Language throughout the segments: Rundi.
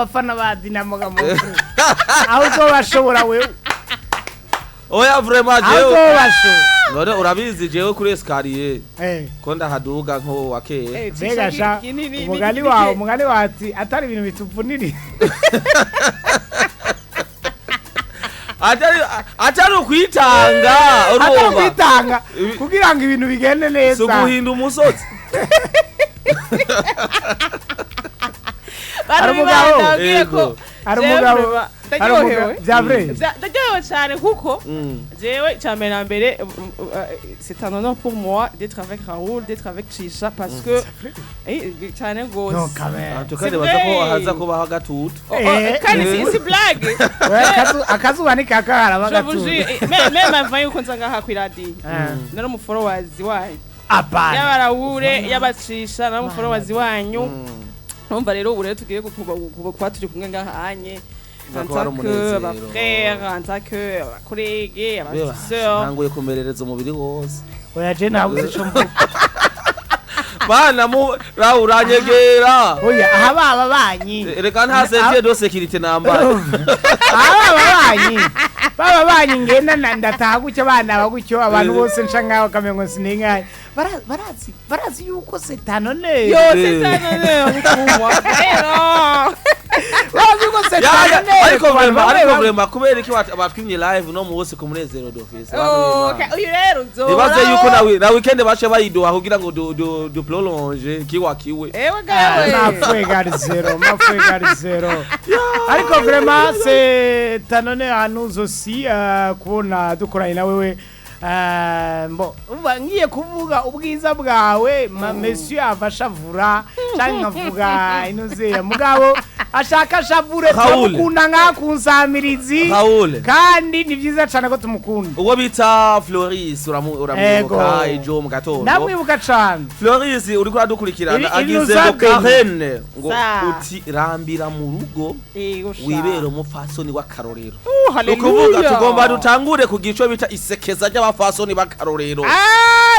abafana ba Dinamo ga mon frère aho uzobashobora wewe oya vraiment aho jewe uzobashobora none urabizi jewe kuri escalier ko ndahaduga nko wakeye mbega sha umugani wati atari ibintu bituvuniri atari ukwitanga urumva kugira ngo ibintu bigende neza suguhinda umusozi arumugabo D'ailleurs, c'est un honneur pour moi d'être avec Raoul, d'être avec Cisha parce que non quand même en tout cas haza kubaho gatutu c'est blague akazuba ni kakara bagatutu même avant yuko nzanga ha kwiradi nari mu followers wayo yaba Raoul yaba Cisha nari mu followers wanyu numva rero ubu rero tugiye kuba turi kumwe ngahanye en tant que frère, en tant que collègue, sœur. Nangoye kumerereza umubiri wose. Oya je ntabwo icombo. Bana mu uranyegera. Oya aha banyi. Reka nta sentier de sécurité namba. Baba banyi ngenda ndataha gucyo bana bagutyo abantu bose nshangaho kamengo siningaye. Barazi yuko setano ne. Yo setano ne ukumwa. Ero. Ariko vraiment kubera iki batwimye live no muwose ku munezero d'office uyu rero nzo ibaze yuko na weekend bache bayidoha kugira ngo do prolonge kiwa kiwe ewe gawe mafwe zero ariko vraiment c'est tanone anuzo si kubona dukoranye na wewe ngiye kuvuga ubwiza bwawe monsieur avashavura cyangwa nkavuga inoze mugabo ashaka shavure tumukunda nkakunsamirizi kandi ni byiza cyane ko tumukunda uwo bita Floris uramuka ejo mu gatondo ndamwibuka cyane Floris uri kuri adukurikirana agize ngo CAREEN ngo uti rambira mu rugo wibero umufasoni wa karorero ukuvuga tugomba dutangure ku gico bita isekeza ry'abafasoni bakarorero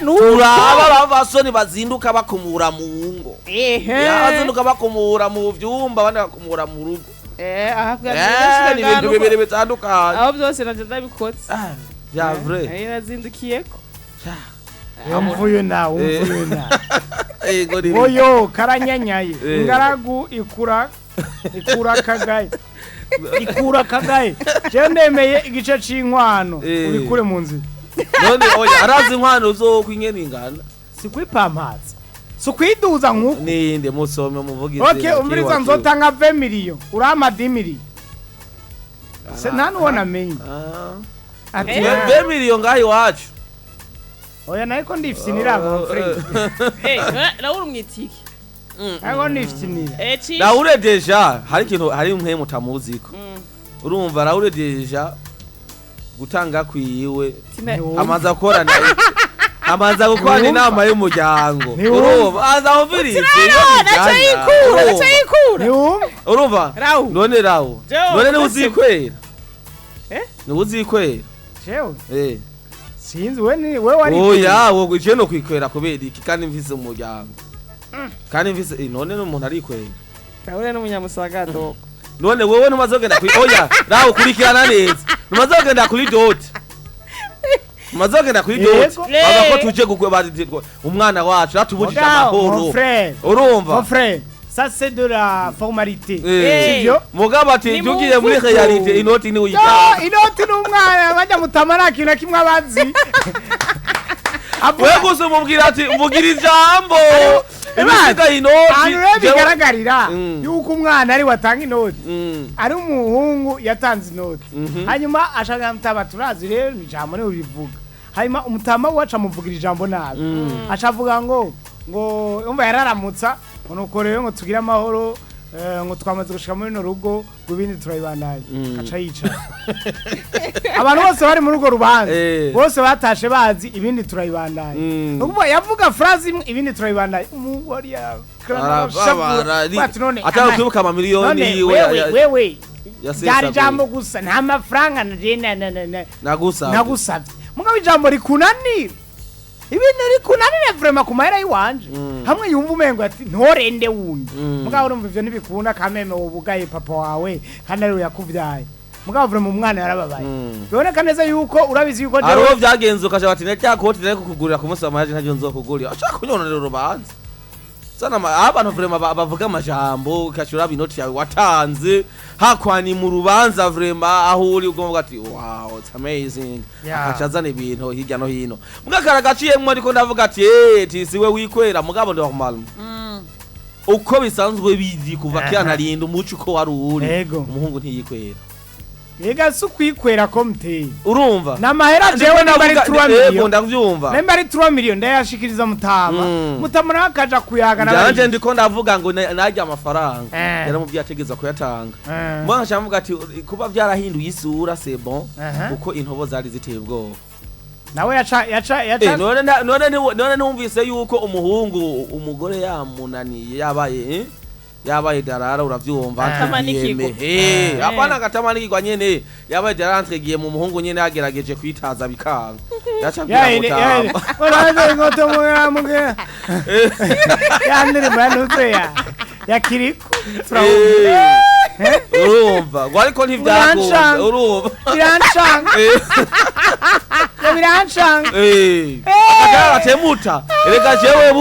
turaba abafasoni bazinduka bakumura mu ngo yazinduka bakumura mu vyumba bandi bakumura mu rugo ni ibintu bibiri bitandukanye aho byose nanje ndabikotse ya vrai nazindukiyeko umvuye na oyo karanyanyaye ingaragu ikura kagaye je ndemeye igice c'inkwano ubikure mu nzira none oya arazi inkwano zo kwingene ingana sikwipampaza sukwiduza nkuko ninde musome muvugize okay umuriza nzotanga 20 million urama 10 million se nanu wona menye ati 20 million ngayi wacu oya nayiko ndifisinira abo friend Raoul umwitiki aho ndifisinira Raoul deja hari umwe mutamuziko urumva Raoul deja gutanga kwiwe amaza korana amaza gukora inama y'umuryango urumva azamvirize nacayikura urumva none Raoul none uzikwera uzikwera jewe sinzi we wari oya wowe je no kwikwera kubera iki kandi mvise umuryango kandi mvise none n'umuntu ari kwera Raoul n'umunyamusagado none wewe numazogenda kuri oya Raoul kurikirana neza numazogenda kuri dot mazogenda kuri dot aba ko tuje gukwebadirwa umwana wacu atubujije amahoro urumva mon frère ça c'est de la formalité sivyo mugabo ati tugiye muri reality inoti ni uyitanga inoti n'umwana bajya mutamara kintu kimwe abazi wewe gusa mubwira ati mvugira ijambo ibisiga inoti bigaragarira yuko umwana ari watanga inoti ari umuhungu yatanze inoti hanyuma ashaka mutaba turazi rero ijambo ne ubivuga hanyuma umutama wacu amuvugira ijambo nabi acavuga ngo umva yararamutsa nuko rero ngo tugira amahoro ngo twamaze gushika muri no rugo gubindi turayibanaye aca yicara abantu bose bari mu rugo rubanza bose batashe bazi ibindi turayibanaye ubwo yavuga phrase imwe ibindi turayibanaye umugori ya atari kwibuka ama miliyoni wewe yari jambo gusa nta mafaranga nagusabye mugabo ijambo rikunanira ibintu rikunanire vraiment ku mahera yiwanje hamwe yumva umengo ati ntorende wundi mugabo urumva ivyo ntibikunda kameme wobugaye papa wawe kandi ari yakuvyaye mugabo vraiment umwana yarababaye biboneka neza yuko urabizi yuko aro vyagenze ukaje bati necyakoti nari kukugurira ku munsi w'amaje ntaje nzokugurira ashaka kunyonera urubanza sana abantu vraiment bavuga amajambo ukashura binoti yawe watanze hakwani mu rubanza vraiment aho uri ugomba ati wow it's amazing akacazana ibintu hirya no hino mugakara gaciyemwe ariko ndavuga ati tisiwe wikwera mugabo normal uko bisanzwe bizi kuva kyanarinde umuco uko wari uri umuhungu ntiyikwera Ega sukwikwera komte urumva namahera jewe nabari 3 million ndavyumva nembari 3 million ndayashikiriza mutama mutama nakaja kuyaga nanje ndiko ndavuga ngo najya amafaranga yara mu byategeza kuyatanga mwana cyamvuga ati kuba byarahinduye isura c'est bon uko intobo zari ziteye ubwoba nawe yaca none numvise yuko umuhungu umugore yamunaniye yabaye darara uravyumva atamaniki apana gatamaniki kwa nyene yabaye darara ntregiye mu muhungu nyene yagerageje kwitaza bikanga yacambira mutama uraze ngoto muge yandire banutse ya kiriko urumva ariko ntivyakunze urumva biranshanga akagara atemuta erega jewe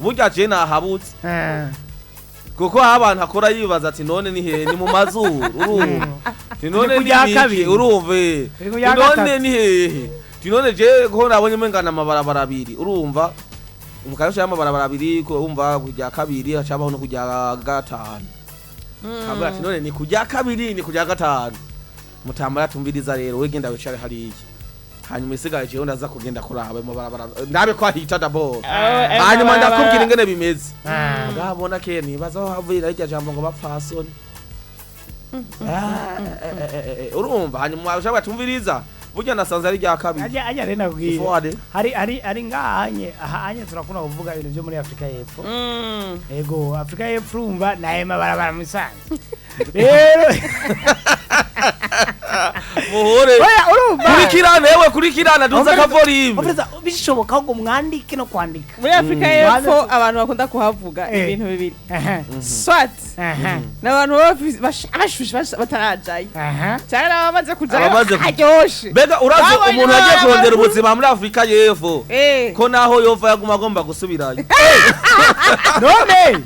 burya je nahabutse kuko abantu akora yibaza ati none ni he ni mu mazuru urumva none ni iki urumva none ni he none je ko nabonye mengana amabarabara abiri urumva umukayosha y'amabarabara abiri ko umva kujya kabiri acabaho no kujya gatanu kabwa ati none ni kujya kabiri ni kujya gatanu mutambara tumviriza rero we genda wicare hari iki hanyuma isigaye je ndaza kugenda kuraba mu barabara ndabe ko ahita dabo hanyuma ndakubwira ingene bimeze ngabona ke nibaza havira irya jambo ngo bapfasoni urumva hanyuma ushaka tumviriza burya nasanze ari rya kabiri ajya rena kubwira hari ngahanye ahanye turakuna kuvuga ibintu byo muri Afrika y'Epfo ego Afrika y'Epfo urumva naye mabarabara musanze rero muhore kurikirana duza kavorive bishoboka ngo mwandike no kwandika muri Afrika y'Epfo abantu bakunda kuhavuga ibintu bibiri swat n'abantu bashushe batarajaye cyane abamaze kujayo aryoshe bega urazo umuntu yagiye kurondera ubuzima muri Afrika y'Epfo ko naho yova yaguma agomba gusubirayo none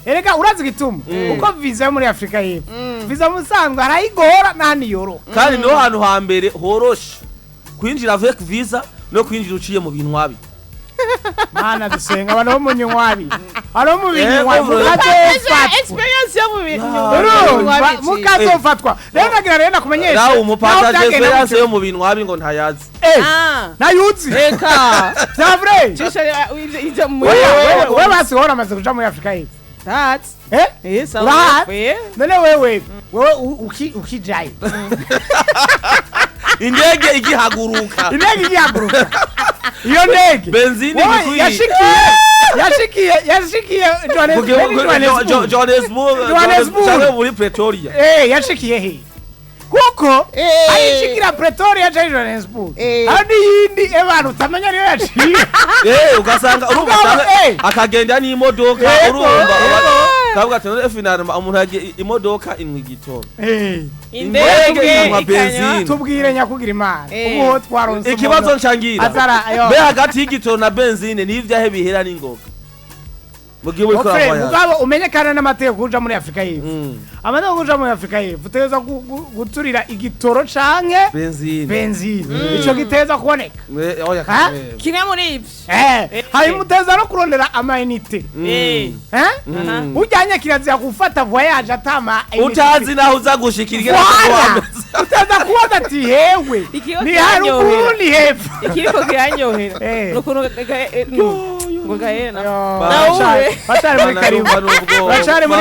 erega urazi gituma uko visa muri Afrika y'Epfo visa musanzwe arayigora nani yoro kandi no hantu hambere horoshe kwinjira avec visa no kwinjira uciye mu binwabi mana dusenga abantu bo mu nywabi aro mu binwabi experience yo mu binwabi mukazofatwa rero nagira rero nakumenyesha Raoul umupata experience yo mu binwabi ngo ntayazi nayuzi reka c'est vrai Cisha ije mu wewe basi hora amaze kuja muri Afrika y'Epfo that's none wewe ukijaye indege igihaguruka iyo ndege benzini bikwiye yashikiye Johannesburg cyangwa muri Pretoria yashikiye he kuko ayishikira Pretoria cyangwa Johannesburg hadi yindi abantu utamenya niyo yaciye ugasanga urumva akagenda n'imodoka urumva kavuga ati none finalma umuntu yagiye imodoka imwe igitoro indege nka benzine tubwire nyakugira imana ubu twaronse ikibazo nshangira be hagati y'igitoro na benzine n'ivyahe bihera n'ingoga mugiwe ko abaye mugabo umenyekana n'amategeko kuja muri Afrika y'Epfo amategeko kuja muri Afrika y'Epfo uteza guturira igitoro canke benzine ico giteza kuboneka kimwe muri ivyo hari muteza no kurondera amainite ujanye kirazira gufata voyage atama utazi naho uza gushikira utaza kubaza ati hewe ni haruguru ni hepfo ikiriko kiranyohera nukuntu ngo gaena bacari muri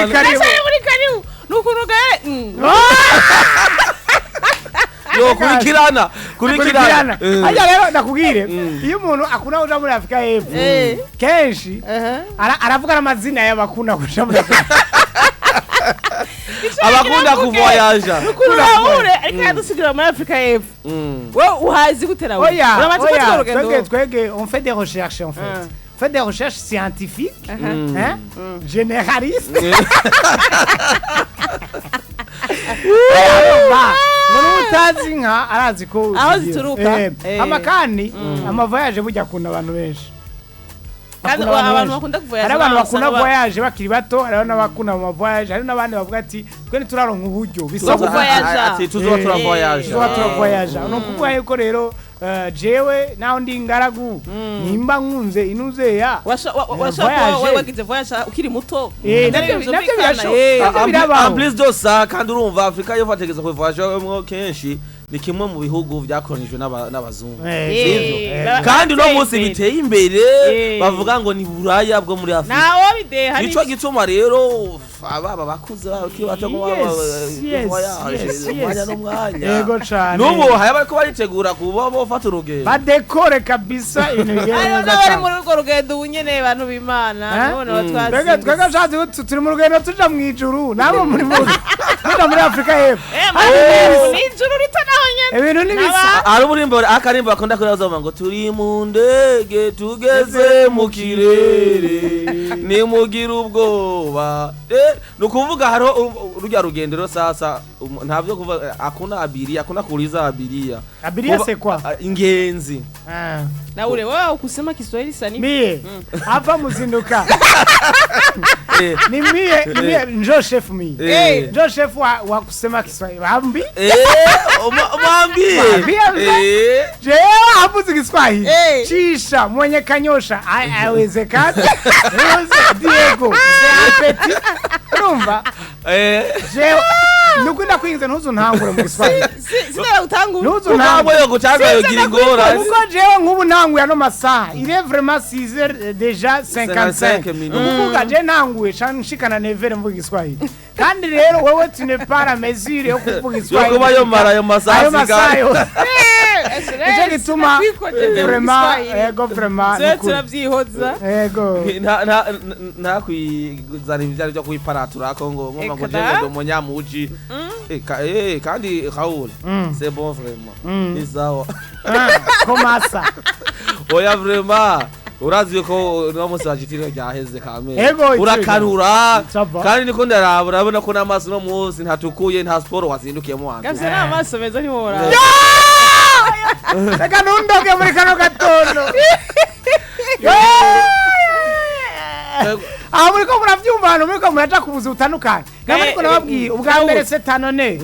karibu nukuntu yo kurikirana ajya rero ndakubwire iyo umuntu akunda kuja muri Afrika y'Epfo kenshi aravuga amazina y'abakunda kuja muri Afrika abakunda kuvoyaja Raoul ariko yadusigira muri Afrika y'Epfo wowe uhazi gute Raoul uramaze gutwara urugendo twege on fait des recherches en fait fait des recherches scientifiques généralistes utazi nka arazi ko aho zituruka amakani amavoyage bujya kuna abantu benshi kandi abantu bakunda kuvoyaje hari abantu bakunda voyage bakiri bato hari n'abakunda mu voyage hari n'abandi bavuga ati twe ntituraronka uburyo bisa kuvoyaja ati tuzoba turavoyaje no kuvuga yuko rero jewe naho ndi ingaragu nimba nkunze inuzeya wagize voyage ukiri muto nabyo birashoboka en plus de ça kandi urumva Afrika yo fategeza kuvoyaje kenshi ni kimwe mu bihugu byakoronijwe n'abazungu kandi no munsi biteye imbere bavuga ngo ni buraya bwo muri Afrika nawo bideha nico gituma rero ababa bakuze bato ngo mwanya no mwanya yego cyane nubu haya bariko baritegura kuba bofata urugendo badekore kabisa ibintu bigenda bari muri urwo rugendo ubunyene abantu b'Imana none batwazi twega shaje turi mu rugendo tuja mu ijuru nabo muri muri Afrika y'Epfo ni ijuru ritanaho nyene ibintu nibisa ari uburimbo akarimbo bakunda kurazoma ngo turi mu ndege tugeze mu kirere ni mugira ubwoba nukuvuga haro rujya rugendero sasa ntavyo kuva akuna kuuliza abiria c'est quoi ingenzi na ule wao kusema Kiswahili sani mie hapa Zinduka ni mie njo chef mie njo chef wa kusema Kiswahili wambi je hapo Kiswahili Cisha mwenye kanyosha haiwezekani Diego Petit rumba je nukunda kwingiza ntuzo ntangure mu Kiswahili sina utangura ntuzo ntangure yo gutanga yo gira ingora kuko jewe nk'ubu ntanguye no masaha il est vraiment 6h déjà 55 kuvuga je ntanguye nshikana 9h mvuga Kiswahili kandi rero wewe tu ne pas la mesure yo kuvuga Kiswahili kuba yo mara yo masaha ije gituma vraiment ego vraiment turavyihoza ego nta kwizana ivyari byo kwiparatura ko ngo ngoma ngo je munyamuji kandi Raoul c'est bon vraiment ni sawa comment ça oya vraiment urazi ko no musi wajitiro ryaheze kamera Ego, urakanura Saba. kandi niko ndarabona ko n'amaso no musi ntatukuye nta sport wazindukiye mu wanzu gavye n'amaso meza ntiwora reka ntundoge muri kano gatondo aho muriko muravyumva hano muriko muraja kubuza utandukanye kandi ariko nababwiye ubwa mbere setanone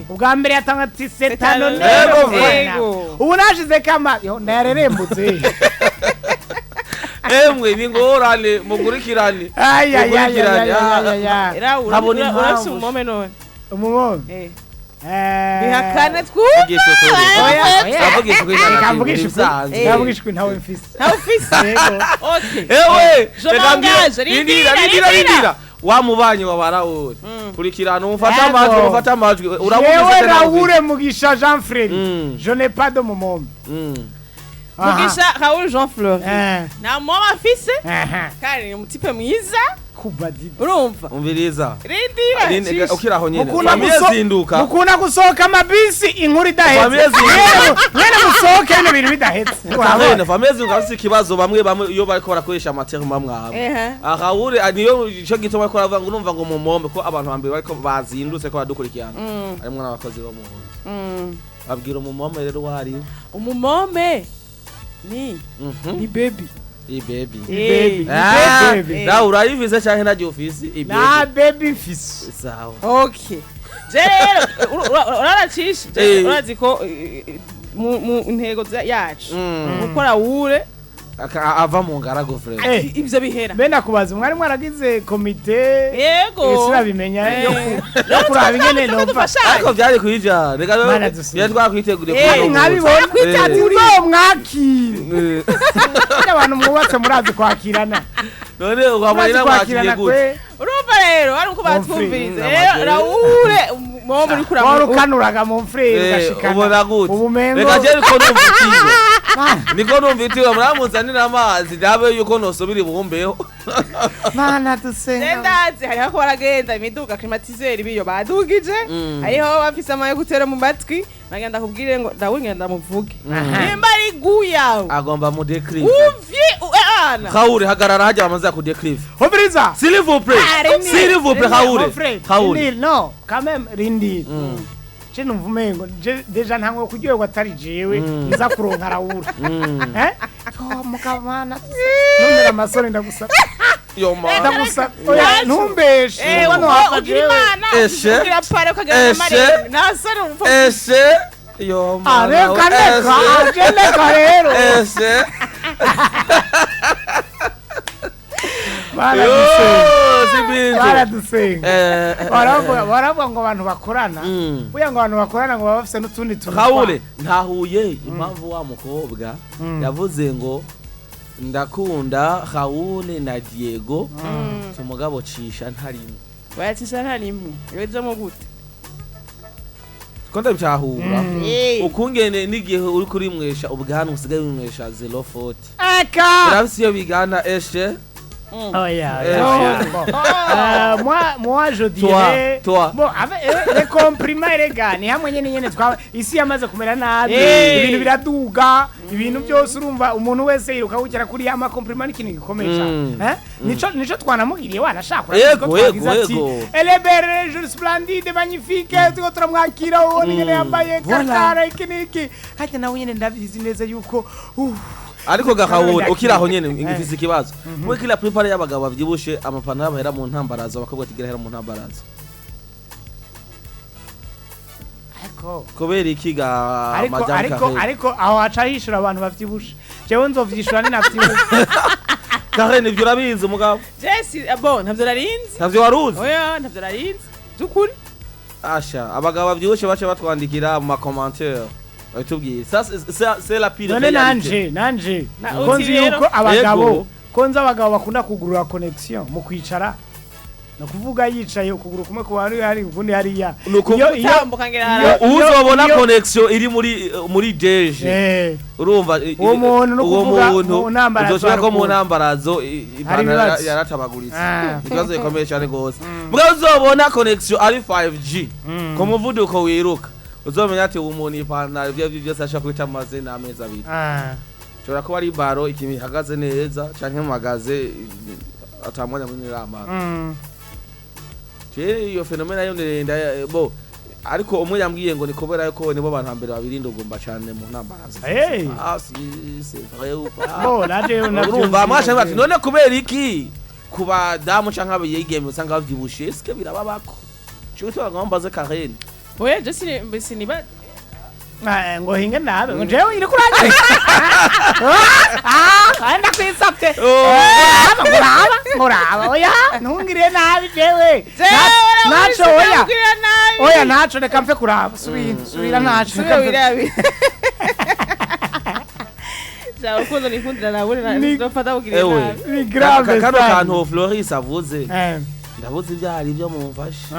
ubwa mbere yatanga ati setanone ubu nashize kama ndayarerembutse emwe bingorane mugurikirane urafise umumome none umumome bihakane twumva kavugishwe ntawe mfise ewe rindira wamubanye wa Raoul kurikirana umufata amajwi urabuze Raoul Mugisha Jean Frère je n'ai pas de momome Mugisha Raoul Jean Fleur na mama afise kandi ni umutipe mwiza kubadi urumva umviriza rindira ukiraho nyene famille Zinduka mukunda gusohoka amabisi inkuru idahetse mwene musohoke no bintu bidahetse famille Zinduka bafite ikibazo bamwe iyo bariko barakoresha amaterme amwabo Raoul niyo ico gituma ko aravuga ngo urumva ngo mumombe ko abantu bambe bariko bazindutse ko badukurikirana arimwe n'abakozi bo mu nzu abwira umumombe rero wari umumombe ni baby baby na urayivize cyane na office na baby fisi sawa okay rero uracisha urazi ko mu ntego yacu gukora wure ava mu ngarago frere ivyo bihera benda kubaza mwari mwaragize komite yego sirabimenya yo kuraba ingene nova ariko byari kwijana reka bya twakwiteguriye ko nkabibona kwitagura mwakire abantu mubatse murazi kwakirana none ugamarira mwakiriye gute urumva rero ari uko batwumviriza Raoul mo muri kuramo warukanuraga mu frere ugashikana ubona gute ubumengo reka je ko numvitiye niko numvitiwe muramuzanira amazi ndabe yuko nosubira ibumbeho mana dusenga ndazi hariho ko baragenda imiduga climatiseur biyo badugije hariho bafise amaye gutera mu matwi bagenda kubwire ngo ndawingenda muvuge nimba ari guyawe agomba mu declive uvye ana Raoul hagarara haja bamaze ku declive Hobiriza s'il vous plaît Raoul no quand même rindi je numvumengo deja ntango kujyerwa atari jewe nza kuronka Raoul mukamana numera amasore ndagusa yo ma ndagusa oya ntumbeshe wano hafaje kugira pare ukagana mare nasore umva yo ma are kaneka rero baradusenga baravuga ngo abantu bakorana uya ngo abantu bakorana ngo bafise n'utundi tuntu Raoul ntahuye impamvu wa mukobwa yavuze ngo ndakunda Raoul na Diego tumugabo cisha ntarimo wacisha ntarimo yezamo gute konda byahura ukungene n'igihe uri kuri mwesha ubwanwa usigaye mwesha 040 aka birabisiyo bigana eshe Oh moi je dirais toi. Bon avec les compriments les gars ni hamwe nyene twa isi yamaze kumera nabi ibintu biraduga ibintu byose urumva umuntu wese yiruka gukira kuri ama compriments n'ikintu gikomesha nico twanamugiriye wanashaka yego elle est belle jolie splendide magnifique tuko turamwakira ubone nyene yambaye kakara ikiniki hajya nawe nyene ndabizi neza yuko ariko gahawura ukiraho nyene ngifise ikibazo mwe kila prepare y'abagabo bavyibushe amapantaro bahera mu ntambarazo bakabwa tigira hera mu ntambarazo kubera ikiga ariko aho acahishura abantu bavyibushe jewe nzovyishura ni navyibushe CAREEN ibyo urabizi mugabo Jesse bon ntavyo narinzi ntavyo waruzi oya ntavyo narinzi zukuri asha abagabo bavyibushe bace batwandikira mu commentaire tubwiye c'est la pire nanje konzi yuko abagabo bakunda kugurura connection mu kwicara no kuvuga yicaye ukuguru kumwe ku bari hari ubundi hariya iyo uzobona connection iri muri deje urumva uwo muntu no kuvuga uzoshaka ko mu ntambarazo yaratabaguritse ikibazo gikomeye cyane gose mbwa uzobona connection ari 5G ko muvuduko wiruka uzomenya ati umuntu ipana ibyo byose ashaka kwita amazina ameza abiri shobora kuba ari baro ikimi hagaze neza canke magaze atamwanya muri rama iyo fenomena yo ndenda bo ariko umwe yambwiye ngo nikobera yuko nibo bantu hambere babirinda ugomba cyane mu ntambarazo c'est vrai ou pas bo naje urumva mwasha bati none kubera iki kuba damu canke abayigeme usanga bavyibushe eske birababako cyo twagombaze CAREEN oya je siniba ngo hinge nabe ngo jewe iri kuranye anda kwisapte ngoraba oya ntungire nabi jewe nacho oya nacho reka mfe kuraba subira nacho ja ukondo nikundira nawe ndofata kugira nabi ni grave kano kantu Floris avuze ndabuze byari byo mumfashe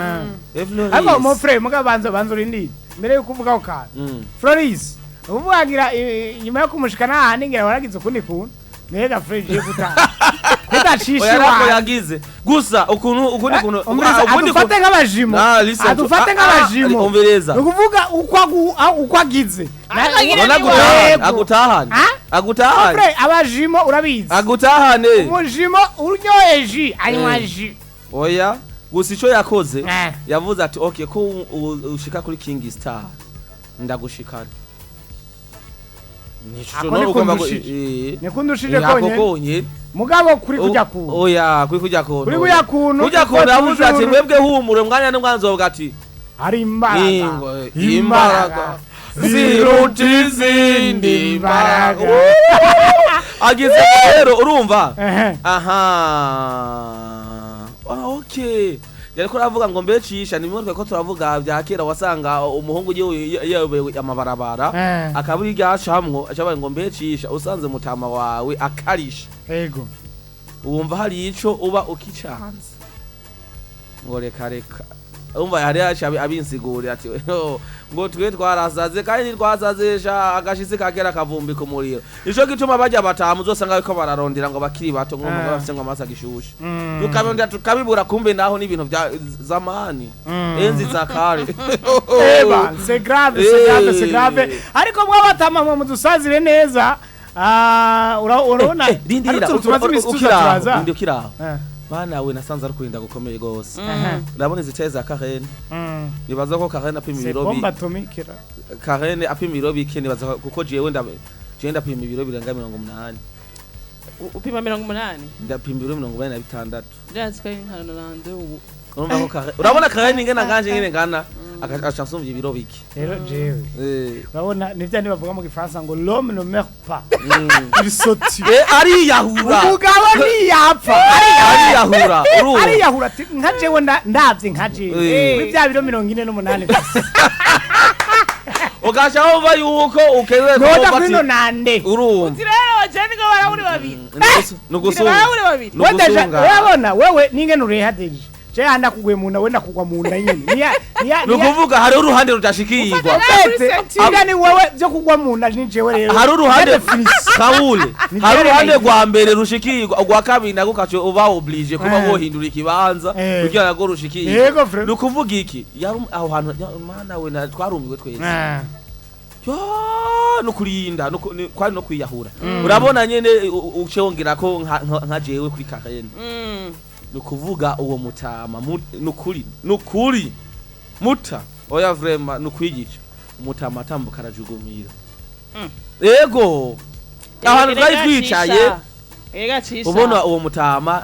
abo mo frère mugabanza urindi mbere yuko uvuga ukana Floris uvugira nyuma yo kumushikana ahandi ngira waragize ukundi kuntu nega frère je gutanga kudashishira yagize gusa ukundi kuntu adufate nk'abajimo adufate nk'abajimo ukuvuga ukwagize agutahane abajimo urabizi agutahane umujimo uryoheje anywaji oya gusa ico yakoze yavuze ati okay ko ushika kuri King Star ndagushikana nico no ugomba ko nekundushije konye mugabo kuri kujya kuntu oya kuri kujya kuntu kujya kuntu yavuze ati mwebwe humure mwanya n'umwanzoga ati hari imbaraga ziruti zindi mbaraga agize rero urumva okay yariko ravuga ngo mbe cisha ni mwe ko turavuga bya kera wasanga umuhungu yewe amabarabara akaburi ryacamwo acabaye ngo mbe cisha usanze mutama wawe akarisha yego wumva hari ico uba ukicanze ngo reka umva hari abinsigura ati ngo twe twarasaze kandi twasazesha agashitsi kakera kavumbi ku muriro ico gituma bajya batamu uzosanga ko bararondera ngo bakiri bato ngo bafite ngo amasa gishushe tukabondera tukabibura kumbe naho n'ibintu bya zamani enzi za kare eba c'est grave ariko mwa batama mu dusazire neza urabona ukiraho bana we nasanze ari kurinda gukomeye gose ndabona iziteza CAREEN nibaza ko CAREEN apima ibiro bi CAREEN apima ibiro bike nibaza kuko jewe ndapima ibiro birenga 80 upima 80 ndapima ibiro 46 ndazi ko nkananande ubu urabona CAREEN ingena nganje ngene ngana akashansumvye ibiro biki rero jewe urabona nivyo bavuga mu gifaransa ngo l'homme ne meurt pas il saute ari yahura umugabo ni yapfa ari yahura nka jewe ndavye nka jewe muri bya biro 48 ugashaho uva yuko ukewe ko bati no nande urumva utirero wajani ngo baraburi babiri nugusunga urabona wewe ninge nurehadeje Jana kugwe munda wenda kugwa munda nyine. Nukuvuga hari uruhande rudashikirwa. Ni wewe byo kugwa munda ni jewe rero. Hari uruhande Raoul. Hari uruhande rwa mbere rushikirwa rwa kabiri nako kacho uba oblige kuba wohindura ikibanza kugira ngo rushikirwe. Nukuvuga iki? Yari aho hantu mana we na twarumiwe twese. Nukurinda kwari no kwiyahura. Urabona nyene ucewongera ko nka jewe kuri CAREEN. Nukuvuga uwo mutama nukuri muta oya vrema nukwigica umutama atambuka arajugumira ego abantu bari twicaye ega Cisha ubona uwo mutama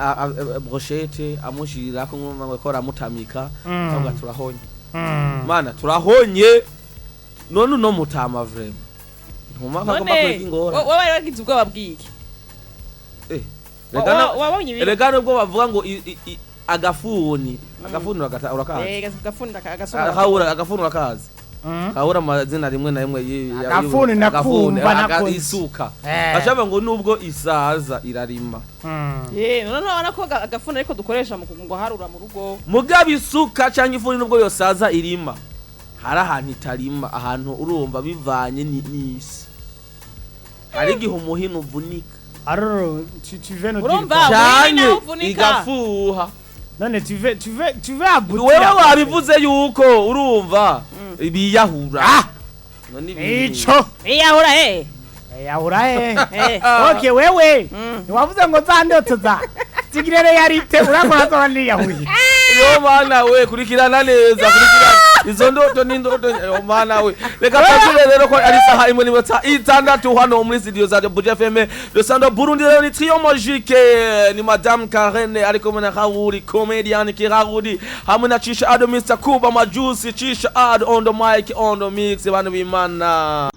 brochette amushirira ko nkora mutamika cyangwa turahonye mana turahonye none no mutama vrema ntumaka ko makwega ingora wowe wagize ubwo babwike Regano ubwo bavuga ngo agafuni urakaza agafuni urakaza kahura amazina rimwe na rimwe agafuni nakumva nako isuka ashaba ngo nubwo isaza irarima none urabona ko agafuni ariko dukoresha mu ngo harura mu rugo mugabe isuka cyangwa ifuni nubwo yosaza irima hari ahantu itarima ahantu urumva bivanye n'isi hari igihe umuhino uvunika Arro, tu veux nous dire igafuha none tu veux aboutir wewe wabivuze yuko urumva biyahura none ico biyahura okay wewe wavuze ngo zandotse za zigirere yarite urakora zo niyahuye yo mana we kurikirana neza kurikirana izo ndoto ni ndoto yo mana we reka tuzire rero ko ari saha imwe n'ibota itandatu hano muri studio za Abuja FM le Sando Burundi rero ni trio magique ni madame CAREEN ariko mena Raoul comedian ki Raoul hamwe na Cisha Ado Mr Kuba Majusi Cisha Ado on the mic on the mix bana bimana